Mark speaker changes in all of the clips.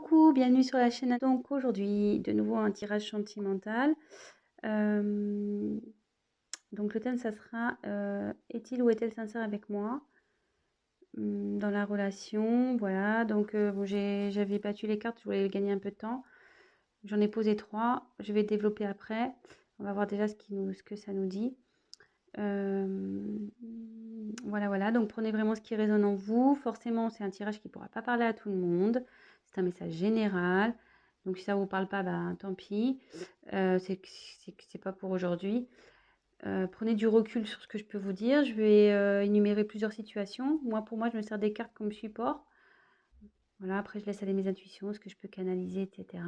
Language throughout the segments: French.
Speaker 1: Coucou, bienvenue sur la chaîne. Donc aujourd'hui, de nouveau un tirage sentimental. Donc le thème, ça sera est-il ou est-elle sincère avec moi dans la relation? Voilà, donc bon, j'avais battu les cartes, je voulais gagner un peu de temps. J'en ai posé 3, je vais développer après. On va voir déjà ce que ça nous dit. Voilà, donc prenez vraiment ce qui résonne en vous. Forcément, c'est un tirage qui ne pourra pas parler à tout le monde. C'est un message général. Donc si ça ne vous parle pas, bah, tant pis. C'est pas pour aujourd'hui. Prenez du recul sur ce que je peux vous dire. Je vais énumérer plusieurs situations. Pour moi, je me sers des cartes comme support. Voilà, après, je laisse aller mes intuitions, ce que je peux canaliser, etc.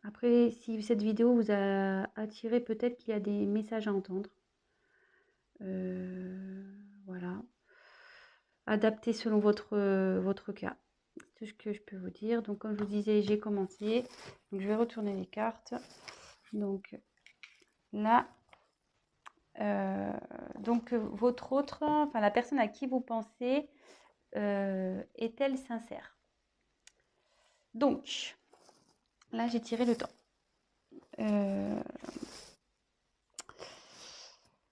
Speaker 1: Après, si cette vidéo vous a attiré, peut-être qu'il y a des messages à entendre. Voilà. Adapté selon votre cas. C'est tout ce que je peux vous dire. Donc, comme je vous disais, j'ai commencé. Donc, je vais retourner les cartes. Donc, là, votre autre, enfin, la personne à qui vous pensez, est-elle sincère? Donc, là, j'ai tiré le temps.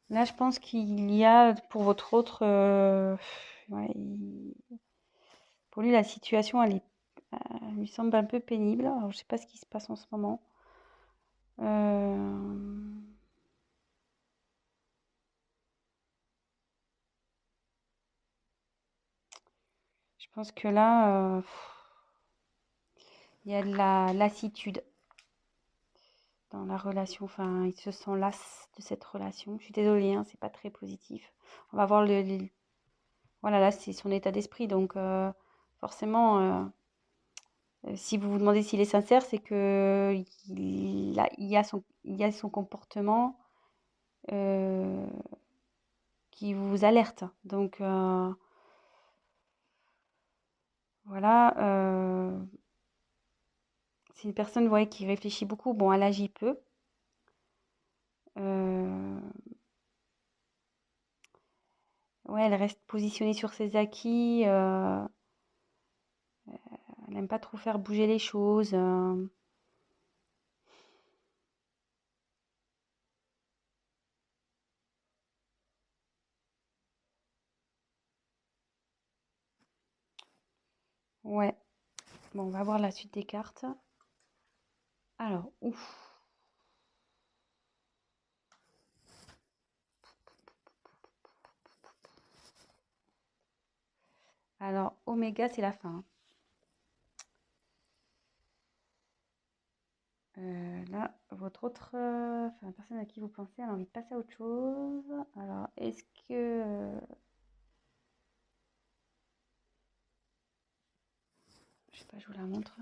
Speaker 1: Là, je pense qu'il y a pour votre autre, ouais, pour lui, la situation, elle lui semble un peu pénible. Alors, je sais pas ce qui se passe en ce moment. Je pense que là, il y a de la lassitude dans la relation. Enfin, il se sent las de cette relation. Je suis désolée, hein, c'est pas très positif. On va voir voilà, là, c'est son état d'esprit. Donc, forcément, si vous vous demandez s'il est sincère, c'est que il y a son comportement euh, qui vous alerte. Donc, voilà. C'est une personne, ouais, qui réfléchit beaucoup. Bon, elle agit peu. Euh, ouais, elle reste positionnée sur ses acquis. Elle n'aime pas trop faire bouger les choses. Ouais. Bon, on va voir la suite des cartes. Alors, ouf. Alors, Oméga, c'est la fin. Là, votre autre, enfin, la personne à qui vous pensez, elle a envie de passer à autre chose. Alors, est-ce que... je sais pas, je vous la montre.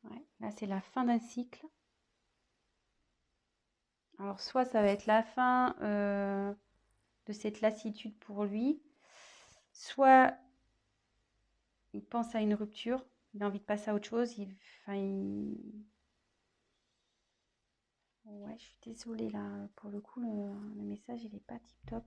Speaker 1: Ouais, là, c'est la fin d'un cycle. Alors, soit ça va être la fin de cette lassitude pour lui, soit il pense à une rupture, il a envie de passer à autre chose. Enfin, ouais, je suis désolée là, pour le coup, le message, il est pas tip top.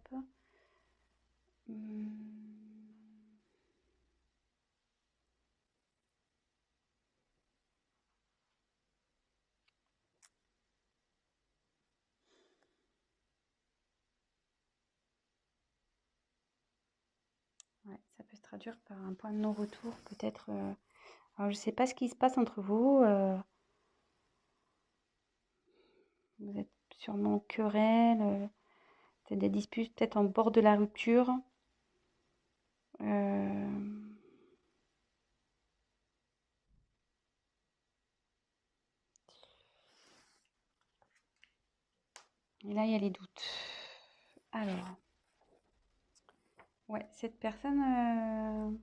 Speaker 1: Ouais, ça peut se traduire par un point de non-retour, peut-être. Alors, je sais pas ce qui se passe entre vous. Vous êtes sûrement en querelle, peut-être des disputes, peut-être en bord de la rupture. Euh, Et là, il y a les doutes. Alors, ouais, cette personne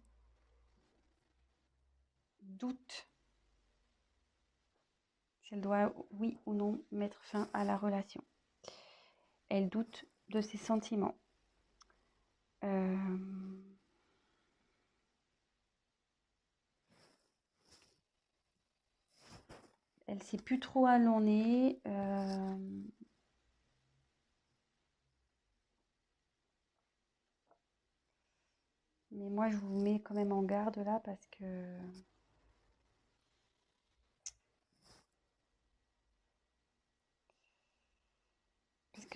Speaker 1: doute si elle doit, oui ou non, mettre fin à la relation. Elle doute de ses sentiments. Elle ne sait plus trop où elle en est. Mais moi, je vous mets quand même en garde là parce que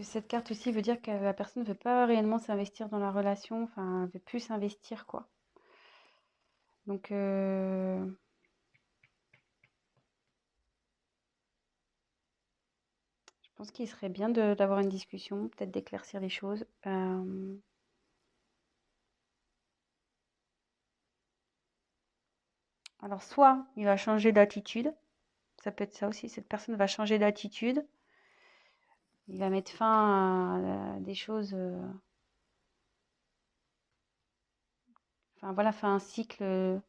Speaker 1: cette carte aussi veut dire que la personne ne veut pas réellement s'investir dans la relation, enfin, elle veut plus s'investir, quoi. Donc, je pense qu'il serait bien d'avoir une discussion, peut-être d'éclaircir les choses. Alors, soit il va changer d'attitude, ça peut être ça aussi, cette personne va changer d'attitude, il va mettre fin à des choses, enfin voilà, fin à un cycle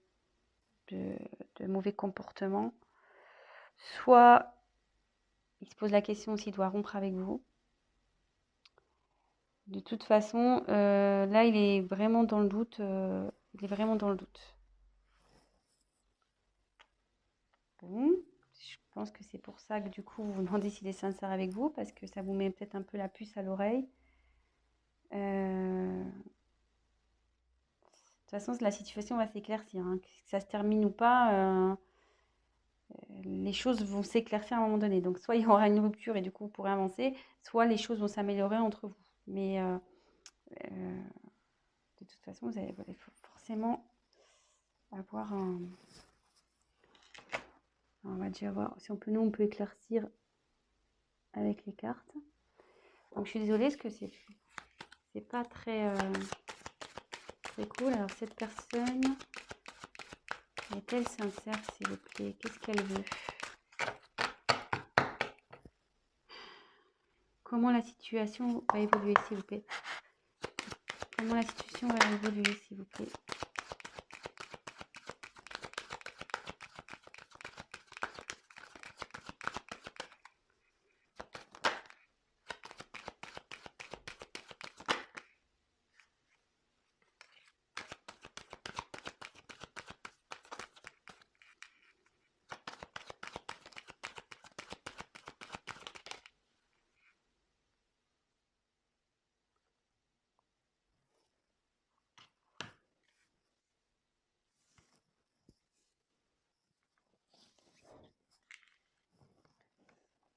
Speaker 1: de, de mauvais comportement. Soit il se pose la question s'il doit rompre avec vous. De toute façon, là, il est vraiment dans le doute. Il est vraiment dans le doute. Bon, je pense que c'est pour ça que du coup, vous vous demandez s'il est sincère avec vous, parce que ça vous met peut-être un peu la puce à l'oreille. De toute façon, la situation va s'éclaircir, hein. Que ça se termine ou pas, les choses vont s'éclaircir à un moment donné. Donc, soit il y aura une rupture et du coup, vous pourrez avancer, soit les choses vont s'améliorer entre vous. Mais de toute façon, vous allez forcément avoir un... On va déjà voir si on peut éclaircir avec les cartes. Donc, je suis désolée parce que c'est pas très cool. Alors, cette personne est-elle sincère, s'il vous plaît? Qu'est-ce qu'elle veut? Comment la situation va évoluer, s'il vous plaît? Comment la situation va évoluer, s'il vous plaît?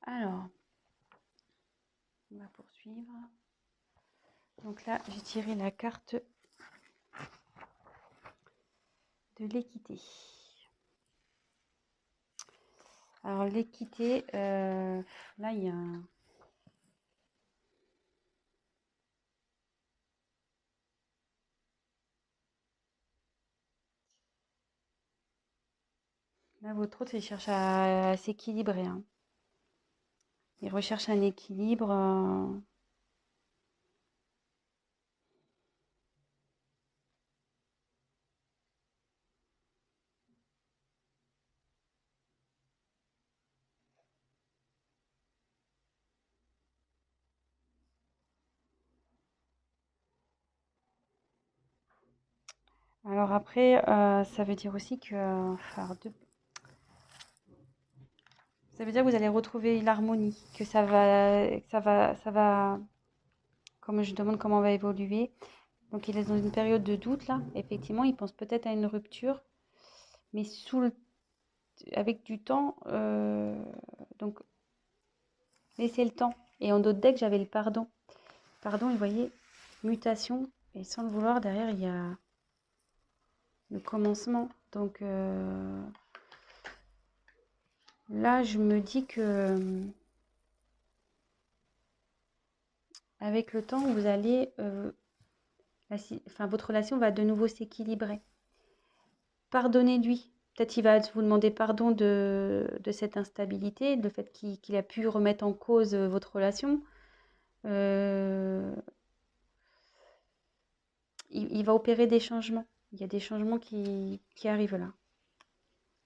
Speaker 1: Alors, on va poursuivre. Donc là, j'ai tiré la carte de l'équité. Alors, l'équité, là, il y a un... Là, votre autre, il cherche à s'équilibrer, hein. Il recherche un équilibre. Alors après, ça veut dire aussi que... ça veut dire que vous allez retrouver l'harmonie, que ça va... Comme je demande comment on va évoluer. Donc il est dans une période de doute là. Effectivement, il pense peut-être à une rupture, mais avec du temps. Donc laissez le temps. Et en d'autres decks, j'avais le pardon. Pardon, et vous voyez, mutation. Et sans le vouloir, derrière, il y a le commencement. Donc là, je me dis que avec le temps, vous allez, votre relation va de nouveau s'équilibrer. Pardonnez-lui. Peut-être il va vous demander pardon de cette instabilité, le fait qu'il a pu remettre en cause votre relation. Il va opérer des changements. Il y a des changements qui arrivent là.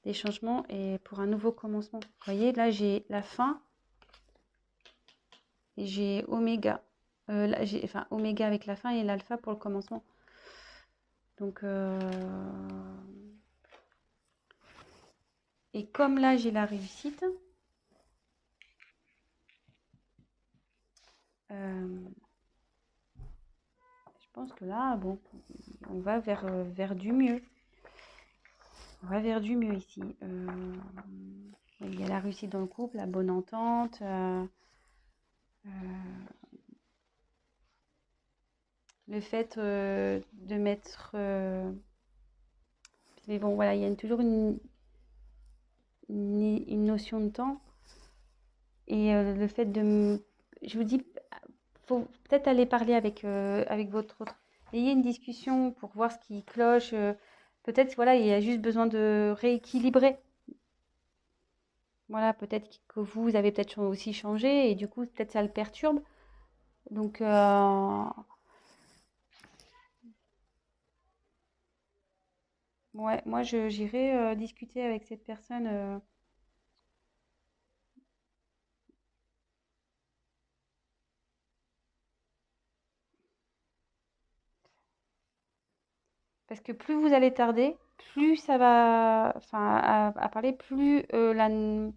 Speaker 1: Des changements et pour un nouveau commencement. Vous voyez, là, j'ai la fin et j'ai oméga. Là, oméga avec la fin et l'alpha pour le commencement. Donc, et comme là, j'ai la réussite, je pense que là, bon, on va vers du mieux. On va vers du mieux ici. Il y a la réussite dans le couple, la bonne entente. Le fait de mettre... mais bon, voilà, il y a toujours une notion de temps. Et le fait de... Je vous dis, faut peut-être aller parler avec votre autre. Ayez une discussion pour voir ce qui cloche. Peut-être, voilà, il y a juste besoin de rééquilibrer. Voilà, peut-être que vous avez peut-être aussi changé et du coup, peut-être ça le perturbe. Donc, ouais, moi, j'irai discuter avec cette personne. Parce que plus vous allez tarder, plus ça va, enfin, à parler, plus en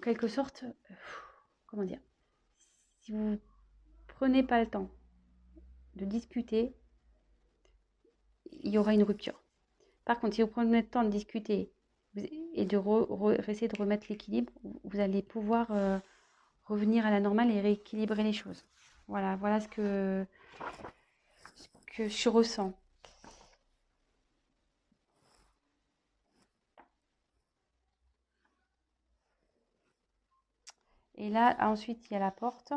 Speaker 1: quelque sorte, comment dire, si vous prenez pas le temps de discuter, il y aura une rupture. Par contre, si vous prenez le temps de discuter et de essayer de remettre l'équilibre, vous allez pouvoir revenir à la normale et rééquilibrer les choses. Voilà, voilà ce que je ressens. Et là, ensuite, il y a la porte.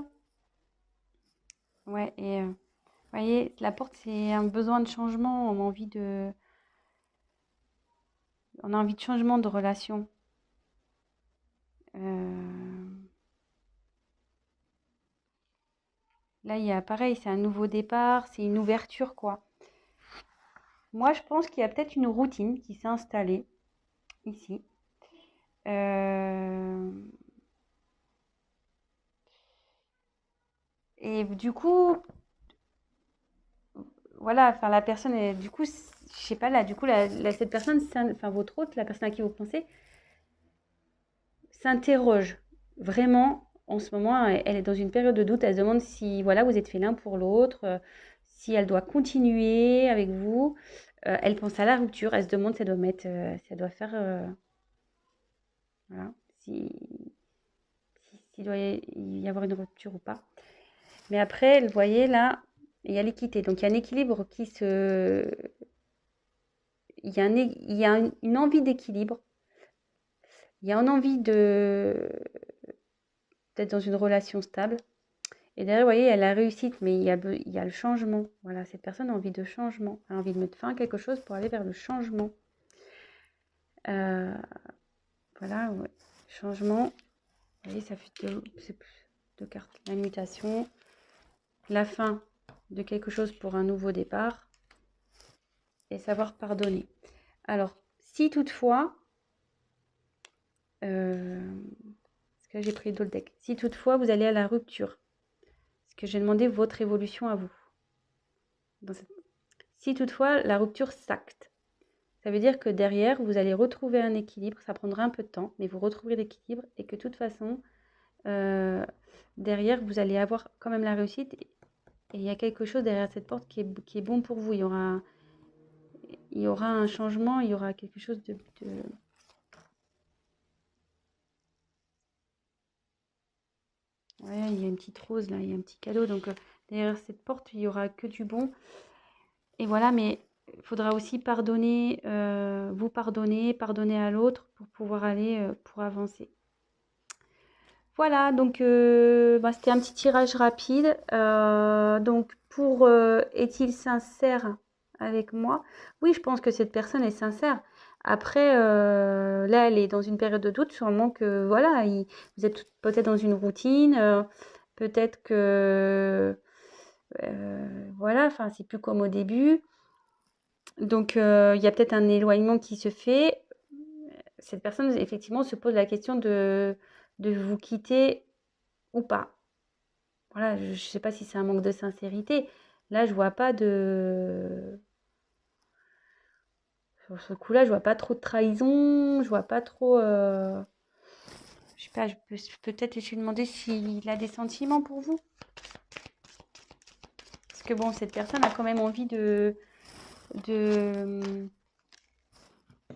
Speaker 1: Ouais, et vous voyez, la porte, c'est un besoin de changement. On a envie de changement de relation. Là, il y a pareil, c'est un nouveau départ, c'est une ouverture, quoi. Moi, je pense qu'il y a peut-être une routine qui s'est installée ici. Euh, Et du coup, voilà, enfin la personne, du coup, je sais pas là, du coup, cette personne, enfin votre hôte, la personne à qui vous pensez, s'interroge vraiment en ce moment. Elle est dans une période de doute. Elle se demande si, voilà, vous êtes fait l'un pour l'autre, si elle doit continuer avec vous. Elle pense à la rupture. Elle se demande si elle doit mettre, si elle doit faire, voilà, s'il doit y avoir une rupture ou pas. Mais après, vous voyez là, il y a l'équité. Donc il y a un équilibre qui se il y a une envie d'équilibre, il y a une envie d'être dans une relation stable. Et derrière, vous voyez, il y a la réussite, mais il y a le changement. Voilà, cette personne a envie de changement, a envie de mettre fin à quelque chose pour aller vers le changement. Voilà, ouais. Changement. Vous voyez, ça fait deux cartes. La mutation, la fin de quelque chose pour un nouveau départ et savoir pardonner. Alors, si toutefois, parce que j'ai pris d'autres decks, si toutefois vous allez à la rupture, parce que j'ai demandé votre évolution à vous. Si toutefois la rupture s'acte, ça veut dire que derrière, vous allez retrouver un équilibre, ça prendra un peu de temps, mais vous retrouverez l'équilibre et que de toute façon, derrière, vous allez avoir quand même la réussite et il y a quelque chose derrière cette porte qui est bon pour vous. Il y aura un changement, il y aura quelque chose de... Ouais, il y a une petite rose là, il y a un petit cadeau. Donc derrière cette porte, il n'y aura que du bon. Et voilà, mais il faudra aussi pardonner, vous pardonner à l'autre pour pouvoir aller, pour avancer. Voilà, donc c'était un petit tirage rapide. Donc pour est-il sincère avec moi? Oui, je pense que cette personne est sincère. Après, là, elle est dans une période de doute, sûrement que voilà, vous êtes peut-être dans une routine, peut-être que voilà, enfin, c'est plus comme au début. Donc, il y a peut-être un éloignement qui se fait. Cette personne, effectivement, se pose la question de vous quitter ou pas. Voilà, je ne sais pas si c'est un manque de sincérité. Là, je vois pas de... Sur ce coup-là, je vois pas trop de trahison, je vois pas trop... Je sais pas, je peux peut-être essayer de demander s'il a des sentiments pour vous. Parce que bon, cette personne a quand même envie de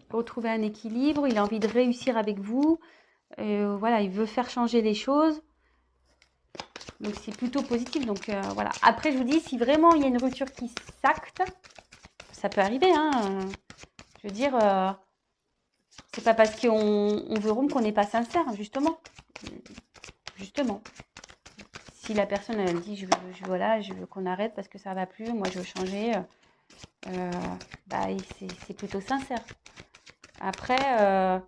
Speaker 1: retrouver un équilibre, il a envie de réussir avec vous. Voilà, il veut faire changer les choses. Donc c'est plutôt positif. Donc voilà. Après, je vous dis, si vraiment il y a une rupture qui s'acte, ça peut arriver. Hein. Je veux dire, c'est pas parce qu'on veut rompre qu'on n'est pas sincère, justement. Justement. Si la personne elle dit je veux qu'on arrête parce que ça va plus, moi je veux changer, bah, c'est plutôt sincère. Après,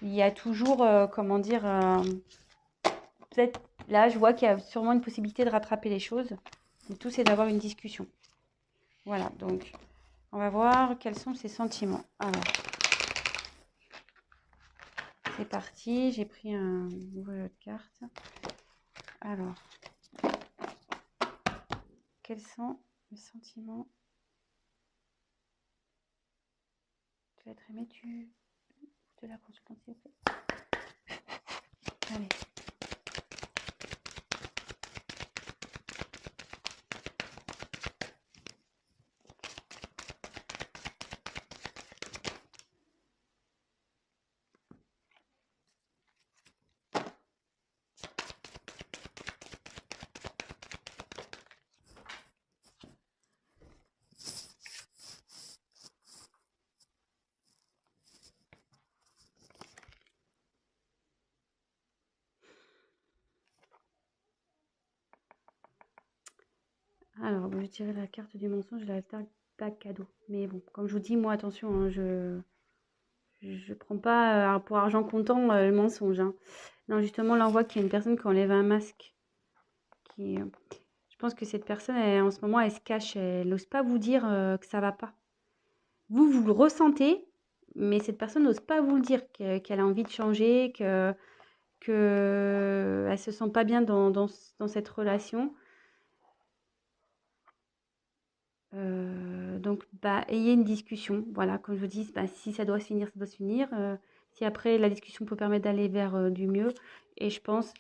Speaker 1: il y a toujours, comment dire, peut-être là je vois qu'il y a sûrement une possibilité de rattraper les choses. Le tout c'est d'avoir une discussion. Voilà, donc on va voir quels sont ses sentiments. Alors, c'est parti, j'ai pris un nouveau jeu de cartes. Alors, quels sont les sentiments? Tu vas être aimé, tu de la consultante, s'il vous plaît. Allez. Alors, je dirais la carte du mensonge et la carte pas cadeau. Mais bon, comme je vous dis, moi, attention, hein, je prends pas pour argent comptant le mensonge. Hein. Non, justement, là, on voit qu'il y a une personne qui enlève un masque. Je pense que cette personne, en ce moment, elle se cache. Elle n'ose pas vous dire que ça va pas. Vous, vous le ressentez, mais cette personne n'ose pas vous le dire, qu'elle a envie de changer, qu'elle ne se sent pas bien dans cette relation. Donc, bah, ayez une discussion. Voilà, comme je vous dis, bah, si ça doit se finir, ça doit se finir. Si après, la discussion peut permettre d'aller vers du mieux. Et je pense,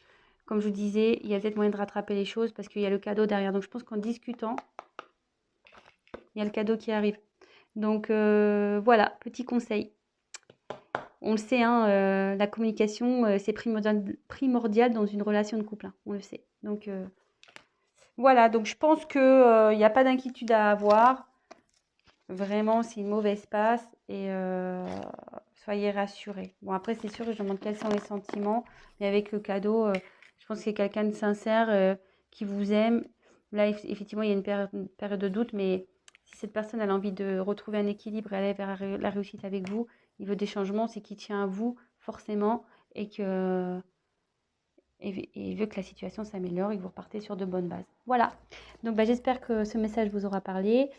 Speaker 1: comme je vous disais, il y a peut-être moyen de rattraper les choses parce qu'il y a le cadeau derrière. Donc, je pense qu'en discutant, il y a le cadeau qui arrive. Donc, voilà, petit conseil. On le sait, hein, la communication, c'est primordial dans une relation de couple. Hein, on le sait. Donc, voilà, donc je pense qu'il n'y a pas d'inquiétude à avoir. Vraiment, c'est une mauvaise passe et soyez rassurés. Bon, après, c'est sûr que je demande quels sont les sentiments, mais avec le cadeau, je pense que c'est quelqu'un de sincère qui vous aime. Là, effectivement, il y a une période de doute, mais si cette personne a envie de retrouver un équilibre et aller vers la réussite avec vous, il veut des changements, c'est qu'il tient à vous forcément et il veut que la situation s'améliore et que vous repartez sur de bonnes bases. Voilà. Donc, bah, j'espère que ce message vous aura parlé.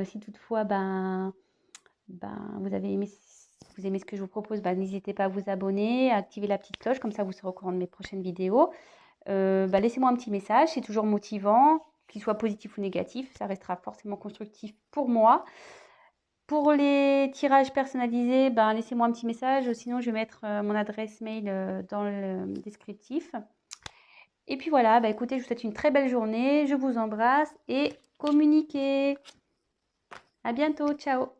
Speaker 1: Si toutefois, vous aimez ce que je vous propose, n'hésitez pas à vous abonner, à activer la petite cloche, comme ça vous serez au courant de mes prochaines vidéos. Laissez-moi un petit message, c'est toujours motivant, qu'il soit positif ou négatif, ça restera forcément constructif pour moi. Pour les tirages personnalisés, laissez-moi un petit message, sinon je vais mettre mon adresse mail dans le descriptif. Et puis voilà, écoutez, je vous souhaite une très belle journée, je vous embrasse et communiquez. À bientôt, ciao.